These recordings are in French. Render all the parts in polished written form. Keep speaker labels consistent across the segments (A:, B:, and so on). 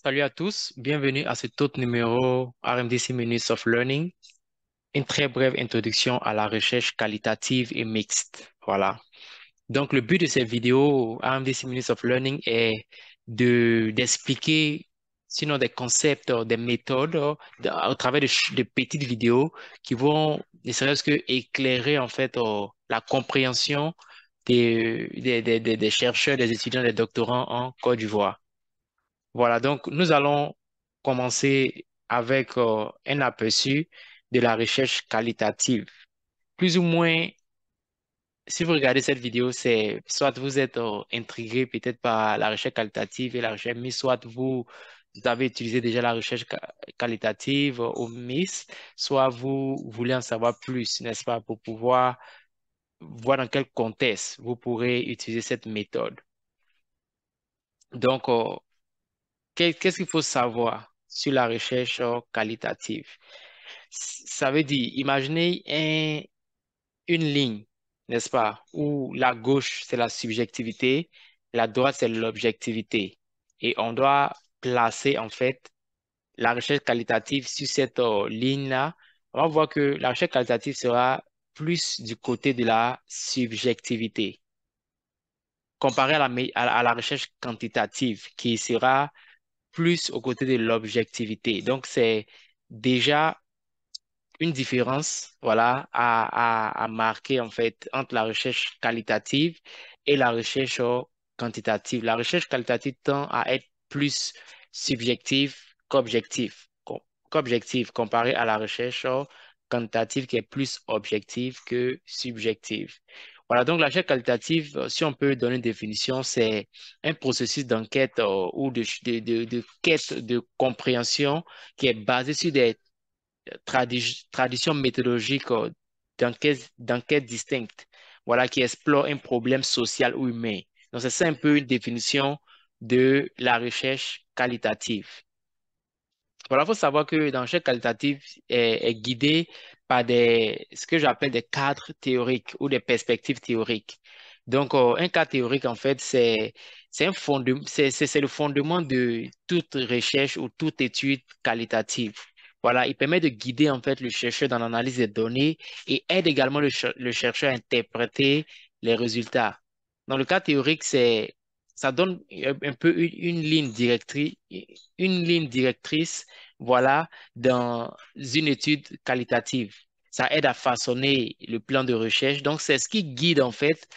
A: Salut à tous, bienvenue à cet autre numéro RMDC Minutes of Learning, une très brève introduction à la recherche qualitative et mixte. Voilà. Donc, le but de cette vidéo RMDC Minutes of Learning est d'expliquer, sinon des concepts, des méthodes, au travers de petites vidéos qui vont, ne serait-ce que éclairer en fait la compréhension des chercheurs, des étudiants, des doctorants en Côte d'Ivoire. Voilà, donc nous allons commencer avec un aperçu de la recherche qualitative. Plus ou moins, si vous regardez cette vidéo, c'est soit vous êtes intrigué peut-être par la recherche qualitative et la recherche MIS, soit vous avez utilisé déjà la recherche qualitative au MIS, soit vous voulez en savoir plus, n'est-ce pas, pour pouvoir voir dans quel contexte vous pourrez utiliser cette méthode. Donc, qu'est-ce qu'il faut savoir sur la recherche qualitative? Ça veut dire, imaginez une ligne, n'est-ce pas, où la gauche, c'est la subjectivité, la droite, c'est l'objectivité. Et on doit placer, en fait, la recherche qualitative sur cette ligne-là. On va voir que la recherche qualitative sera plus du côté de la subjectivité, comparé à la recherche quantitative, qui sera plus aux côtés de l'objectivité. Donc, c'est déjà une différence, voilà, à marquer, en fait, entre la recherche qualitative et la recherche quantitative. La recherche qualitative tend à être plus subjective qu'objective comparé à la recherche quantitative qui est plus objective que subjective. Voilà, donc la recherche qualitative, si on peut donner une définition, c'est un processus d'enquête ou de quête de compréhension qui est basé sur des traditions méthodologiques d'enquête distinctes, voilà, qui explorent un problème social ou humain. Donc, c'est ça un peu une définition de la recherche qualitative. Voilà, il faut savoir que dans chaque qualitative est guidée par ce que j'appelle des cadres théoriques ou des perspectives théoriques. Donc, un cadre théorique, en fait, c'est le fondement de toute recherche ou toute étude qualitative. Voilà, il permet de guider, en fait, le chercheur dans l'analyse des données et aide également le chercheur à interpréter les résultats. Dans le cadre théorique, ça donne un peu une ligne directrice, voilà, dans une étude qualitative. Ça aide à façonner le plan de recherche. Donc, c'est ce qui guide, en fait,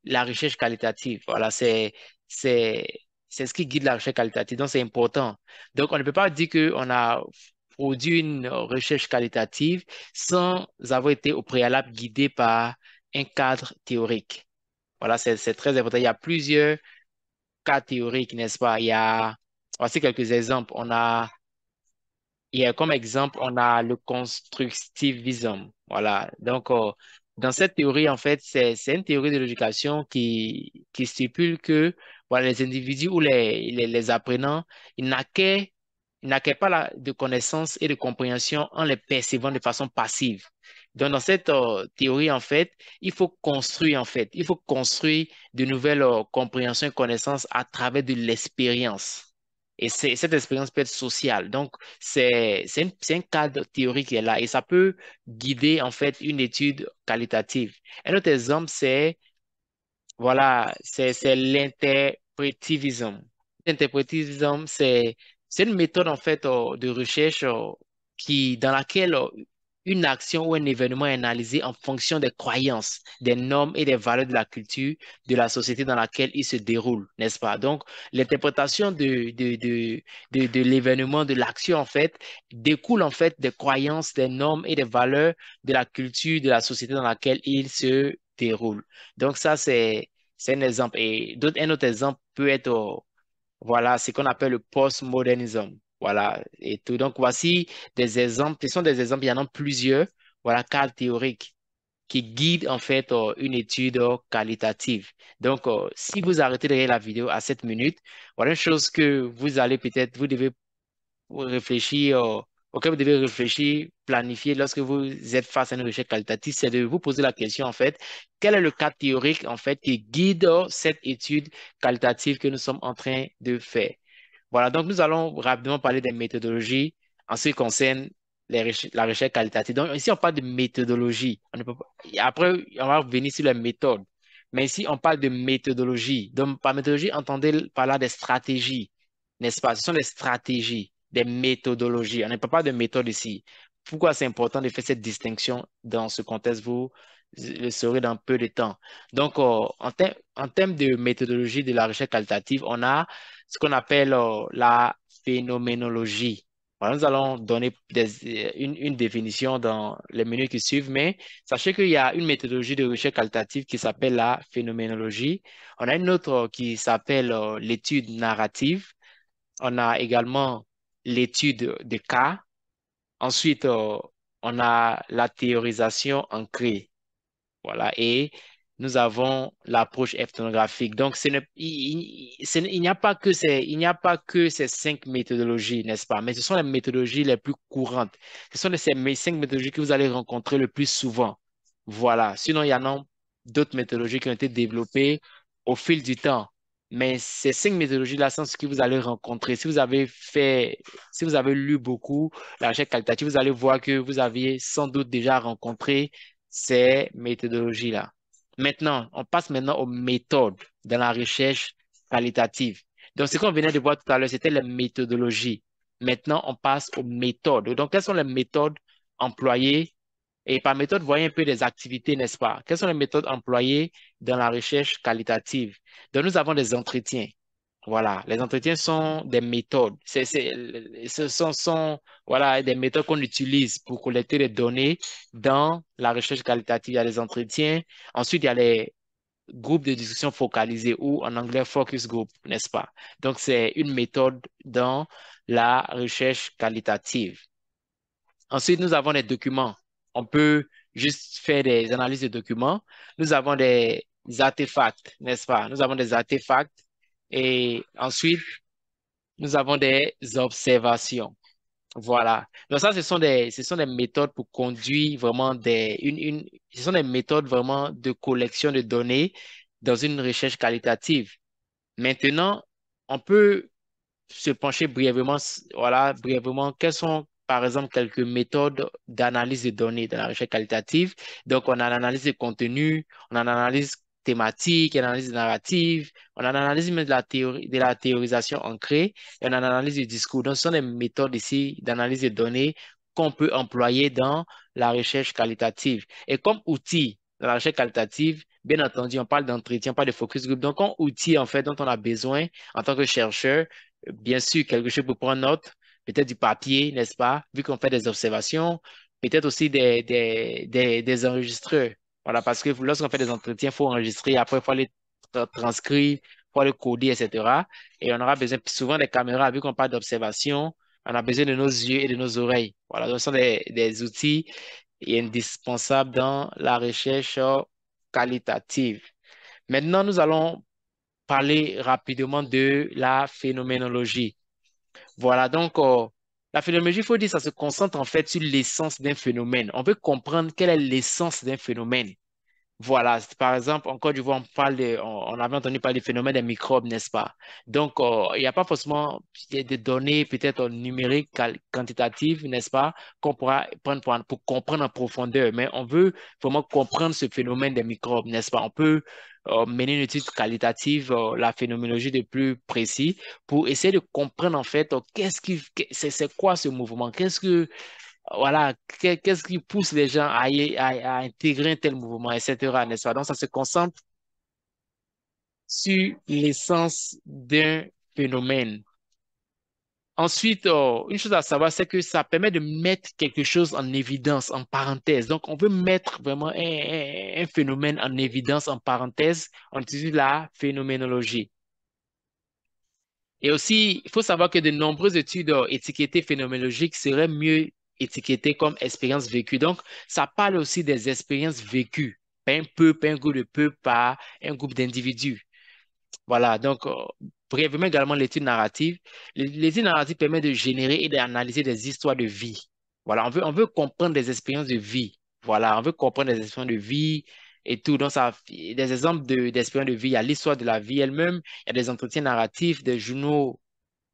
A: la recherche qualitative. Voilà, c'est, c'est ce qui guide la recherche qualitative. Donc, c'est important. Donc, on ne peut pas dire qu'on a produit une recherche qualitative sans avoir été au préalable guidé par un cadre théorique. Voilà, c'est très important. Il y a plusieurs cas théoriques, n'est-ce pas? Voici quelques exemples. Comme exemple, on a le constructivisme. Voilà. Donc, dans cette théorie, en fait, c'est une théorie de l'éducation qui stipule que voilà, les individus ou les apprenants, ils n'acquièrent pas de connaissances et de compréhension en les percevant de façon passive. Donc, dans cette théorie, en fait, il faut construire de nouvelles compréhensions et connaissances à travers de l'expérience. Et cette expérience peut être sociale. Donc, c'est un cadre théorique qui est là et ça peut guider en fait une étude qualitative. Un autre exemple, c'est l'interprétivisme. L'interprétivisme, c'est une méthode en fait de recherche dans laquelle une action ou un événement est analysé en fonction des croyances, des normes et des valeurs de la culture de la société dans laquelle il se déroule, n'est-ce pas? Donc, l'interprétation de l'événement, de l'action en fait, découle en fait des croyances, des normes et des valeurs de la culture de la société dans laquelle il se déroule. Donc, ça, c'est un exemple. Et un autre exemple peut être, voilà, ce qu'on appelle le postmodernisme. Voilà, et tout. Donc, voici des exemples. Ce sont des exemples, il y en a plusieurs. Voilà, cas théoriques qui guident en fait une étude qualitative. Donc, si vous arrêtez de regarder la vidéo à 7 minutes, voilà une chose que vous devez réfléchir, auquel vous devez réfléchir, planifier lorsque vous êtes face à une recherche qualitative, c'est de vous poser la question, en fait, quel est le cas théorique, en fait, qui guide cette étude qualitative que nous sommes en train de faire? Voilà, donc nous allons rapidement parler des méthodologies en ce qui concerne la recherche qualitative. Donc ici, on parle de méthodologie. On ne peut pas- Après, on va revenir sur les méthodes. Mais ici, on parle de méthodologie. Donc, par méthodologie, entendez par là des stratégies, n'est-ce pas? Ce sont des stratégies, des méthodologies. On ne parle pas de méthode ici. Pourquoi c'est important de faire cette distinction dans ce contexte? Vous le saurez dans peu de temps. Donc, en termes de méthodologie de la recherche qualitative, on a ce qu'on appelle la phénoménologie. Voilà, nous allons donner une définition dans les minutes qui suivent, mais sachez qu'il y a une méthodologie de recherche qualitative qui s'appelle la phénoménologie. On a une autre qui s'appelle l'étude narrative. On a également l'étude de cas. Ensuite, on a la théorisation ancrée. Voilà. Et nous avons l'approche ethnographique. Donc, il n'y a pas que il n'y a pas que ces cinq méthodologies, n'est-ce pas? Mais ce sont les méthodologies les plus courantes. Ce sont ces cinq méthodologies que vous allez rencontrer le plus souvent. Voilà. Sinon, il y en a d'autres méthodologies qui ont été développées au fil du temps. Mais ces cinq méthodologies-là sont ce que vous allez rencontrer. Si vous avez lu beaucoup la recherche qualitative, vous allez voir que vous aviez sans doute déjà rencontré ces méthodologies-là. Maintenant, on passe maintenant aux méthodes dans la recherche qualitative. Donc, ce qu'on venait de voir tout à l'heure, c'était les méthodologies. Maintenant, on passe aux méthodes. Donc, quelles sont les méthodes employées? Et par méthode, voyez un peu des activités, n'est-ce pas? Quelles sont les méthodes employées dans la recherche qualitative? Donc, nous avons des entretiens. Voilà, les entretiens sont des méthodes. Voilà, des méthodes qu'on utilise pour collecter les données dans la recherche qualitative. Il y a les entretiens. Ensuite, il y a les groupes de discussion focalisés ou en anglais focus group, n'est-ce pas? Donc, c'est une méthode dans la recherche qualitative. Ensuite, nous avons des documents. On peut juste faire des analyses de documents. Nous avons des artefacts, n'est-ce pas? Nous avons des artefacts. Et ensuite, nous avons des observations. Voilà. Donc ça, ce sont des méthodes pour conduire vraiment ce sont des méthodes vraiment de collection de données dans une recherche qualitative. Maintenant, on peut se pencher brièvement, voilà, brièvement, quelles sont, par exemple, quelques méthodes d'analyse de données dans la recherche qualitative. Donc, on a l'analyse de contenu, on a l'analyse thématique, l'analyse narrative, on a l'analyse même de la théorie, de la théorisation ancrée, et on a l'analyse du discours. Donc, ce sont des méthodes ici d'analyse de données qu'on peut employer dans la recherche qualitative. Et comme outil dans la recherche qualitative, bien entendu, on parle d'entretien, pas de focus group. Donc, comme outil, en fait, dont on a besoin en tant que chercheur, bien sûr, quelque chose pour prendre note, peut-être du papier, n'est-ce pas? Vu qu'on fait des observations, peut-être aussi des enregistreurs. Voilà, parce que lorsqu'on fait des entretiens, il faut enregistrer, après, il faut aller transcrire, il faut aller coder, etc. Et on aura besoin souvent des caméras, vu qu'on parle d'observation, on a besoin de nos yeux et de nos oreilles. Voilà, donc ce sont des outils indispensables dans la recherche qualitative. Maintenant, nous allons parler rapidement de la phénoménologie. Voilà, donc la phénoménologie, il faut dire, ça se concentre en fait sur l'essence d'un phénomène. On veut comprendre quelle est l'essence d'un phénomène. Voilà, par exemple, en Côte d'Ivoire, on avait entendu parler du phénomène des microbes, n'est-ce pas? Donc, il n'y a pas forcément des données peut-être numériques, quantitatives, n'est-ce pas, qu'on pourra prendre pour comprendre en profondeur, mais on veut vraiment comprendre ce phénomène des microbes, n'est-ce pas? On peut mener une étude qualitative, la phénoménologie de plus précis, pour essayer de comprendre en fait, c'est quoi ce mouvement? Voilà, qu'est-ce qui pousse les gens à intégrer un tel mouvement, etc., n'est-ce pas? Donc, ça se concentre sur l'essence d'un phénomène. Ensuite, une chose à savoir, c'est que ça permet de mettre quelque chose en évidence, en parenthèse. Donc, on veut mettre vraiment un phénomène en évidence, en parenthèse. On utilise la phénoménologie. Et aussi, il faut savoir que de nombreuses études étiquetées phénoménologiques seraient mieux étiquetées comme expériences vécues. Donc, ça parle aussi des expériences vécues, pas un groupe de peuple, pas un groupe d'individus. Voilà, donc, brièvement également l'étude narrative. L'étude narrative permet de générer et d'analyser des histoires de vie. Voilà, on veut comprendre des expériences de vie. Voilà, on veut comprendre des expériences de vie et tout. Donc, ça, des exemples d'expériences de vie, il y a l'histoire de la vie elle-même, il y a des entretiens narratifs, des journaux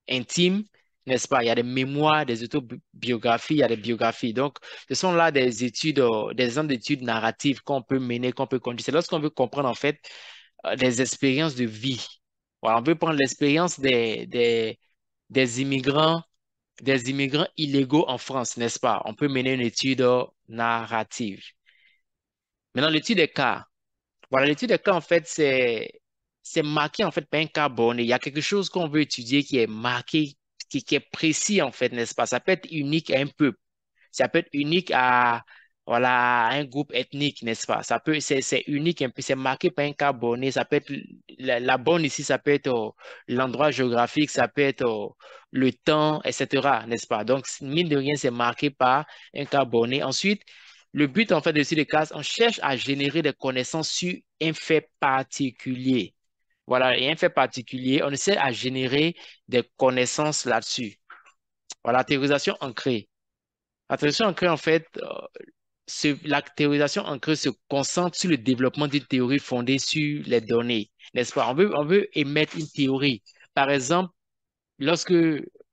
A: intimes, n'est-ce pas? Il y a des mémoires, des autobiographies, il y a des biographies. Donc, ce sont là des études, des exemples d'études narratives qu'on peut mener, qu'on peut conduire. C'est lorsqu'on veut comprendre, en fait, des expériences de vie. Voilà, on veut prendre l'expérience des immigrants, des immigrants illégaux en France, n'est-ce pas? On peut mener une étude narrative. Maintenant, l'étude des cas. Voilà, l'étude des cas, en fait, c'est marqué, en fait, par un cas borné. Il y a quelque chose qu'on veut étudier qui est marqué, qui est précis, en fait, n'est-ce pas? Ça peut être unique à un peuple. Ça peut être unique à, voilà, à un groupe ethnique, n'est-ce pas? C'est unique un peu, c'est marqué par un cas borné. Ça peut être, la borne ici, ça peut être l'endroit géographique, ça peut être le temps, etc., n'est-ce pas? Donc, mine de rien, c'est marqué par un cas borné. Ensuite, le but, en fait, de ces cas, on cherche à générer des connaissances sur un fait particulier. Voilà, et un fait particulier, on essaie à générer des connaissances là-dessus. Voilà, théorisation ancrée. La théorisation ancrée, en fait, la théorisation ancrée se concentre sur le développement d'une théorie fondée sur les données, n'est-ce pas? On veut émettre une théorie. Par exemple, lorsque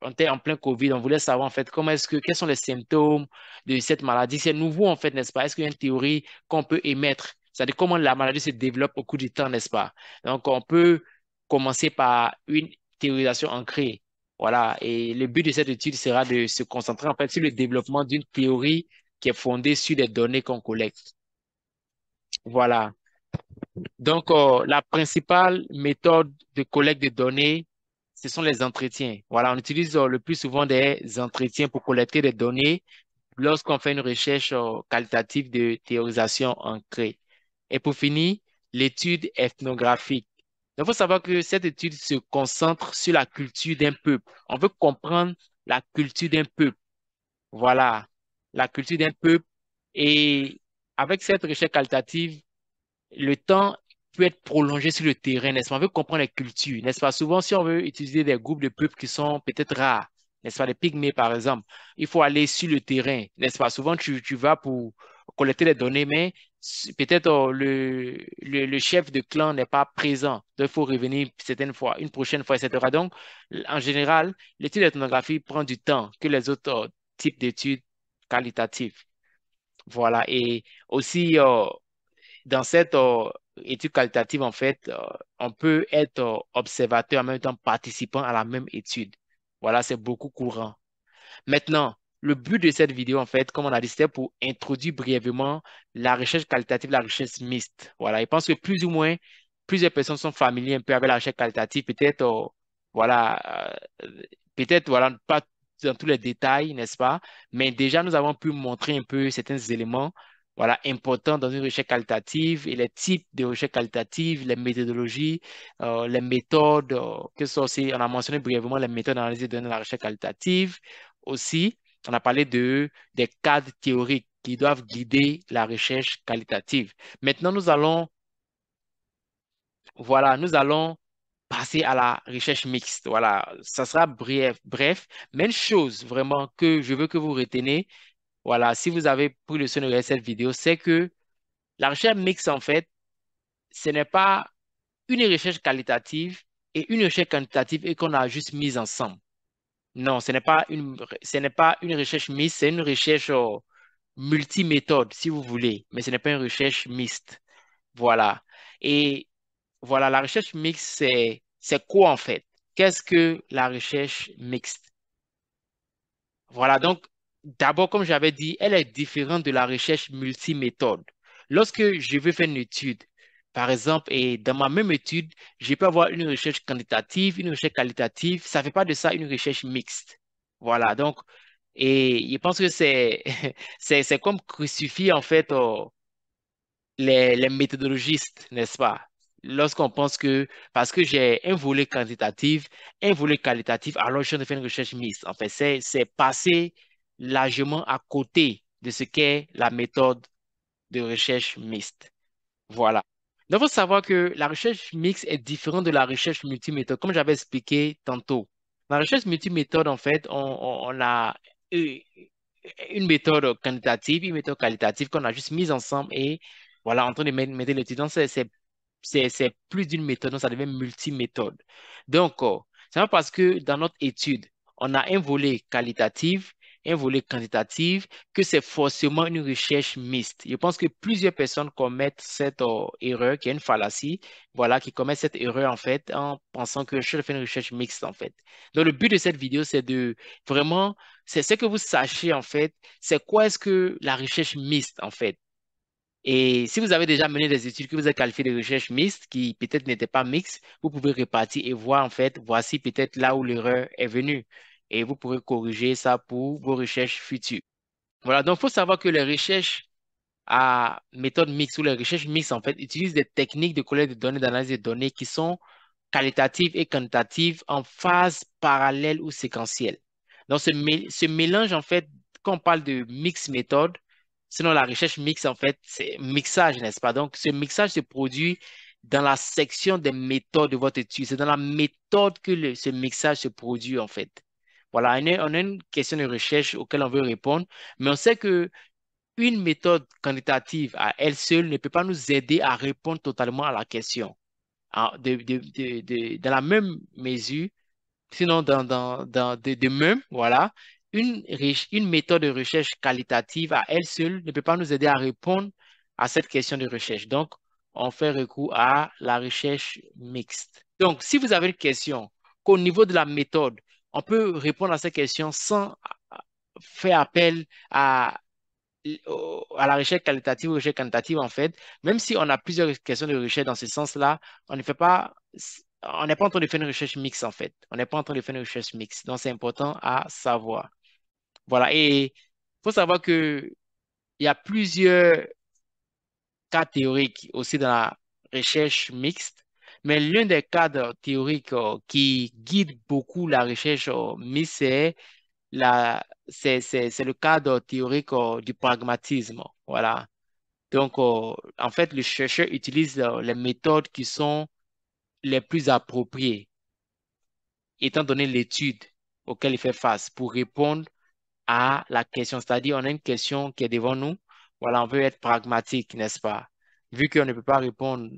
A: on était en plein Covid, on voulait savoir en fait quels sont les symptômes de cette maladie. C'est nouveau en fait, n'est-ce pas? Est-ce qu'il y a une théorie qu'on peut émettre? C'est-à-dire comment la maladie se développe au cours du temps, n'est-ce pas? Donc, on peut commencer par une théorisation ancrée. Voilà. Et le but de cette étude sera de se concentrer en fait sur le développement d'une théorie qui est fondée sur des données qu'on collecte. Voilà. Donc, la principale méthode de collecte de données, ce sont les entretiens. Voilà, on utilise le plus souvent des entretiens pour collecter des données lorsqu'on fait une recherche qualitative de théorisation ancrée. Et pour finir, l'étude ethnographique. Il faut savoir que cette étude se concentre sur la culture d'un peuple. On veut comprendre la culture d'un peuple. Voilà, la culture d'un peuple. Et avec cette recherche qualitative, le temps peut être prolongé sur le terrain, n'est-ce pas? On veut comprendre les cultures, n'est-ce pas? Souvent, si on veut utiliser des groupes de peuples qui sont peut-être rares, n'est-ce pas? Les pygmées, par exemple, il faut aller sur le terrain, n'est-ce pas? Souvent, tu vas pour collecter les données, mais peut-être le chef de clan n'est pas présent. Donc, il faut revenir certaines fois, une prochaine fois, etc. Donc, en général, l'étude d'ethnographie prend du temps que les autres types d'études qualitatives. Voilà. Et aussi, dans cette étude qualitative, en fait, on peut être observateur en même temps participant à la même étude. Voilà, c'est beaucoup courant. Maintenant, le but de cette vidéo, en fait, comme on a dit, c'était pour introduire brièvement la recherche qualitative, la recherche mixte. Voilà, je pense que plus ou moins, plusieurs personnes sont familières un peu avec la recherche qualitative. Peut-être, voilà, peut-être, voilà, pas dans tous les détails, n'est-ce pas? Mais déjà, nous avons pu montrer un peu certains éléments, voilà, importants dans une recherche qualitative et les types de recherche qualitative, les méthodologies, les méthodes, que ce soit aussi, on a mentionné brièvement les méthodes d'analyse de données de la recherche qualitative. Aussi, on a parlé des cadres théoriques qui doivent guider la recherche qualitative. Maintenant, nous allons passer à la recherche mixte. Voilà, ça sera bref, mais une chose vraiment que je veux que vous retenez, voilà, si vous avez pris le soin de regarder cette vidéo, c'est que la recherche mixte, en fait, ce n'est pas une recherche qualitative et une recherche quantitative et qu'on a juste mis ensemble. Non, ce n'est pas une recherche mixte, c'est une recherche multiméthode, si vous voulez, mais ce n'est pas une recherche mixte. Voilà. Et voilà, la recherche mixte, c'est quoi en fait? Qu'est-ce que la recherche mixte? Voilà, donc d'abord, comme j'avais dit, elle est différente de la recherche multiméthode. Lorsque je veux faire une étude, par exemple, et dans ma même étude, je peux avoir une recherche quantitative, une recherche qualitative, ça ne fait pas de ça une recherche mixte. Voilà, donc, et je pense que c'est comme crucifier en fait les méthodologistes, n'est-ce pas? Lorsqu'on pense que parce que j'ai un volet quantitatif, un volet qualitatif, alors je fais une recherche mixte. En fait, c'est passer largement à côté de ce qu'est la méthode de recherche mixte. Voilà. Donc, il faut savoir que la recherche mixte est différente de la recherche multiméthode, comme j'avais expliqué tantôt. La recherche multiméthode, en fait, on a eu une méthode quantitative, une méthode qualitative qu'on a juste mise ensemble et voilà, en train de mettre l'étudiant, c'est plus d'une méthode, donc ça devient multiméthode. Donc, C'est pas parce que dans notre étude, on a un volet qualitatif, un volet quantitatif, que c'est forcément une recherche mixte. Je pense que plusieurs personnes commettent cette erreur, qui est une fallacie, voilà, qui commettent cette erreur en fait en pensant que je fais une recherche mixte en fait. Donc le but de cette vidéo, c'est de vraiment, c'est ce que vous sachiez en fait, c'est quoi est-ce que la recherche mixte en fait. Et si vous avez déjà mené des études que vous avez qualifiées de recherche mixte, qui peut-être n'étaient pas mixtes, vous pouvez repartir et voir en fait, voici peut-être là où l'erreur est venue. Et vous pourrez corriger ça pour vos recherches futures. Voilà, donc il faut savoir que les recherches à méthode mixte ou les recherches mixtes en fait utilisent des techniques de collecte de données, d'analyse de données qui sont qualitatives et quantitatives en phase parallèle ou séquentielle. Donc, ce mélange, en fait, quand on parle de mix méthode, sinon la recherche mixte, en fait, c'est mixage, n'est-ce pas? Donc, ce mixage se produit dans la section des méthodes de votre étude. C'est dans la méthode que ce mixage se produit, en fait. Voilà, on a une question de recherche auquel on veut répondre, mais on sait que une méthode quantitative à elle seule ne peut pas nous aider à répondre totalement à la question dans la même mesure, sinon de même, voilà, une méthode de recherche qualitative à elle seule ne peut pas nous aider à répondre à cette question de recherche. Donc, on fait recours à la recherche mixte. Donc, si vous avez une question qu'au niveau de la méthode, on peut répondre à cette question sans faire appel à la recherche qualitative ou recherche quantitative, en fait, même si on a plusieurs questions de recherche dans ce sens-là, on ne fait pas, on n'est pas en train de faire une recherche mixte, en fait. On n'est pas en train de faire une recherche mixte. Donc, c'est important à savoir. Voilà. Et il faut savoir que il y a plusieurs cas théoriques aussi dans la recherche mixte, mais l'un des cadres théoriques qui guide beaucoup la recherche mixte, c'est le cadre théorique du pragmatisme. Voilà. Donc, en fait, le chercheur utilise les méthodes qui sont les plus appropriées, étant donné l'étude auquel il fait face, pour répondre à la question. C'est-à-dire, on a une question qui est devant nous. Voilà, on veut être pragmatique, n'est-ce pas? Vu qu'on ne peut pas répondre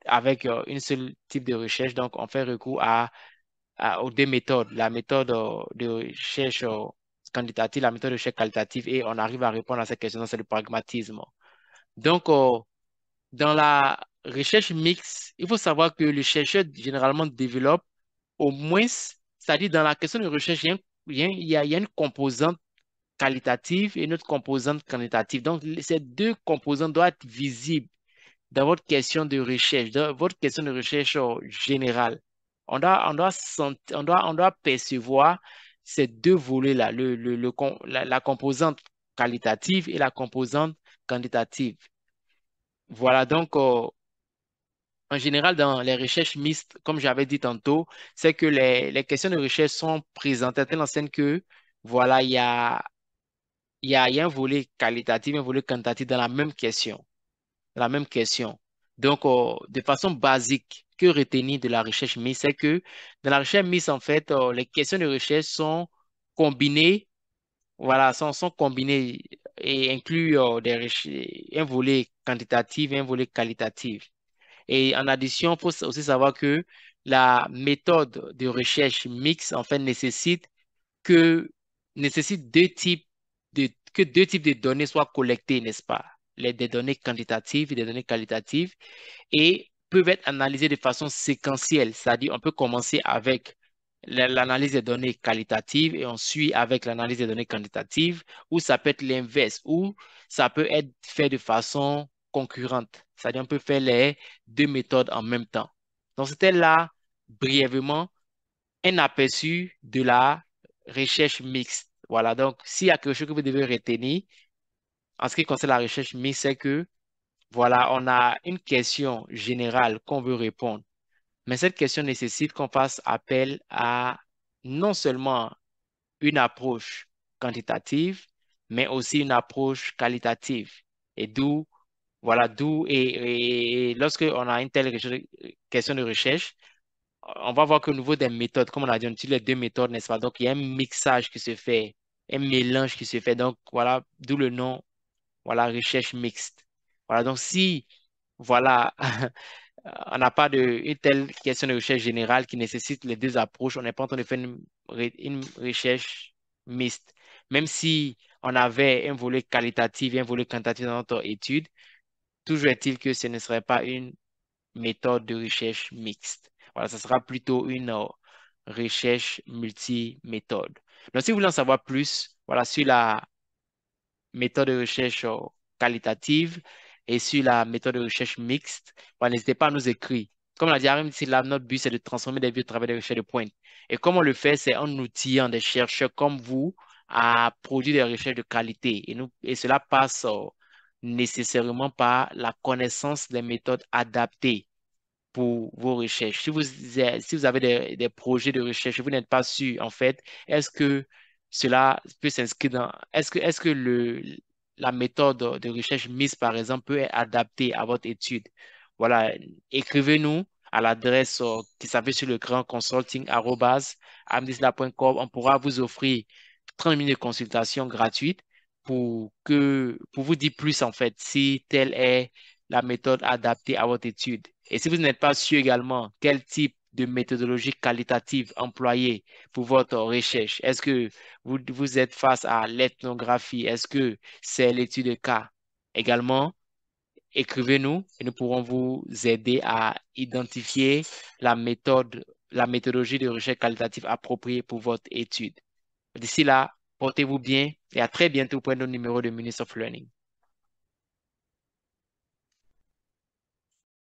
A: avec une seule type de recherche, donc on fait recours aux deux méthodes. La méthode de recherche quantitative, la méthode de recherche qualitative, et on arrive à répondre à cette question. C'est le pragmatisme. Donc, dans la recherche mixte, il faut savoir que le chercheur généralement développe au moins, c'est-à-dire dans la question de recherche, il y a une composante qualitative et une autre composante quantitative. Donc, ces deux composantes doivent être visibles dans votre question de recherche, dans votre question de recherche générale. On doit percevoir ces deux volets-là, la composante qualitative et la composante quantitative. Voilà, donc, en général, dans les recherches mixtes, comme j'avais dit tantôt, c'est que les questions de recherche sont présentées à telle enseigne que, voilà, il y a un volet qualitatif, un volet quantitatif dans la même question. Dans la même question. Donc, de façon basique, que retenir de la recherche mixte, c'est que dans la recherche mixte, en fait, les questions de recherche sont combinées, voilà, sont combinées et incluent un volet quantitatif et un volet qualitatif. Et en addition, il faut aussi savoir que la méthode de recherche mixte, en fait, que, nécessite que deux types de données soient collectées, n'est-ce pas? Des données quantitatives et des données qualitatives, et peuvent être analysées de façon séquentielle, c'est-à-dire on peut commencer avec l'analyse des données qualitatives et on suit avec l'analyse des données quantitatives, ou ça peut être l'inverse, ou ça peut être fait de façon concurrente, c'est-à-dire on peut faire les deux méthodes en même temps. Donc c'était là, brièvement, un aperçu de la recherche mixte. Voilà, donc s'il y a quelque chose que vous devez retenir en ce qui concerne la recherche mixte, c'est que voilà, on a une question générale qu'on veut répondre, mais cette question nécessite qu'on fasse appel à non seulement une approche quantitative, mais aussi une approche qualitative. Et et lorsque on a une telle question de recherche, on va voir qu'au niveau des méthodes, comme on a dit, on utilise les deux méthodes, n'est-ce pas? Donc, il y a un mixage qui se fait, un mélange qui se fait. Donc, voilà, d'où le nom, voilà, recherche mixte. Voilà, donc si, voilà, On n'a pas une telle question de recherche générale qui nécessite les deux approches. On n'est pas en train de faire une recherche mixte. Même si on avait un volet qualitatif et un volet quantitatif dans notre étude, toujours est-il que ce ne serait pas une méthode de recherche mixte. Voilà, ce sera plutôt une recherche multiméthode. Donc, si vous voulez en savoir plus, voilà, sur la méthode de recherche qualitative et sur la méthode de recherche mixte, bah, n'hésitez pas à nous écrire. Comme l'a dit Arim, notre but, c'est de transformer des vues au travers des recherches de pointe. Et comme on le fait, c'est en outillant des chercheurs comme vous à produire des recherches de qualité. Et cela passe nécessairement par la connaissance des méthodes adaptées pour vos recherches. Si vous avez des projets de recherche, vous n'êtes pas sûr, en fait, est-ce que cela peut s'inscrire est-ce que la méthode de recherche mise, par exemple, peut être adaptée à votre étude? Voilà, écrivez-nous à l'adresse qui s'affiche sur le grand consulting@amdisla.com. On pourra vous offrir 30 minutes de consultation gratuite pour vous dire plus, en fait, si telle est la méthode adaptée à votre étude. Et si vous n'êtes pas sûr également quel type de méthodologie qualitative employer pour votre recherche, est-ce que vous êtes face à l'ethnographie? Est-ce que c'est l'étude de cas? Également, écrivez-nous et nous pourrons vous aider à identifier la méthodologie de recherche qualitative appropriée pour votre étude. D'ici là, portez-vous bien et à très bientôt pour un autre numéro de Minutes of Learning.